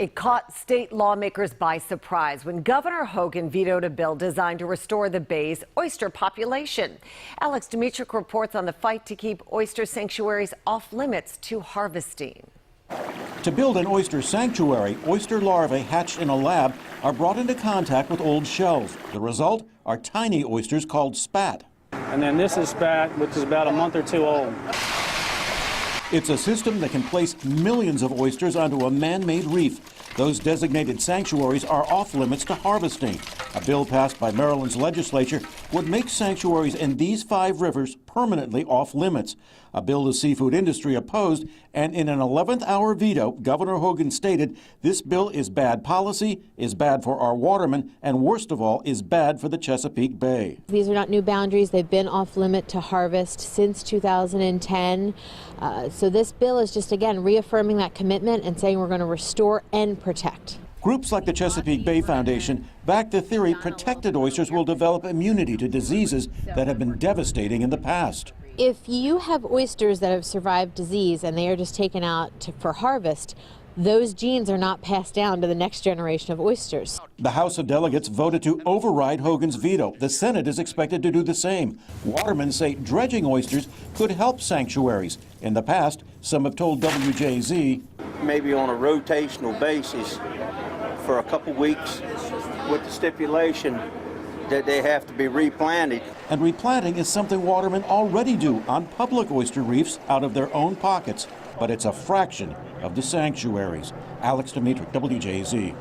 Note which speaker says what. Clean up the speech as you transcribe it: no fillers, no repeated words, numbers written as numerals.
Speaker 1: It caught state lawmakers by surprise when Governor Hogan vetoed a bill designed to restore the bay's oyster population. Alex Dimitrick reports on the fight to keep oyster sanctuaries off limits to harvesting.
Speaker 2: To build an oyster sanctuary, oyster larvae hatched in a lab are brought into contact with old shells. The result are tiny oysters called spat.
Speaker 3: And then this is spat, which is about a month or two old.
Speaker 2: It's a system that can place millions of oysters onto a man-made reef. Those designated sanctuaries are off limits to harvesting. A bill passed by Maryland's legislature would make sanctuaries in these 5 rivers permanently off limits. A bill the seafood industry opposed, and in an 11th hour veto, Governor Hogan stated this bill is bad policy, is bad for our watermen, and worst of all, is bad for the Chesapeake Bay.
Speaker 4: These are not new boundaries. They've been off limit to harvest since 2010. So this bill is just, again, reaffirming that commitment and saying we're going to restore and protect.
Speaker 2: Groups like the Chesapeake Bay Foundation back the theory protected oysters will develop immunity to diseases that have been devastating in the past.
Speaker 4: If you have oysters that have survived disease and they are just taken out for harvest, those genes are not passed down to the next generation of oysters.
Speaker 2: The House of Delegates voted to override Hogan's veto. The Senate is expected to do the same. Watermen say dredging oysters could help sanctuaries. In the past, some have told WJZ,
Speaker 5: maybe on a rotational basis for a couple weeks with the stipulation that they have to be replanted.
Speaker 2: And replanting is something watermen already do on public oyster reefs out of their own pockets. But it's a fraction of the sanctuaries. Alex Dimitrick, WJZ.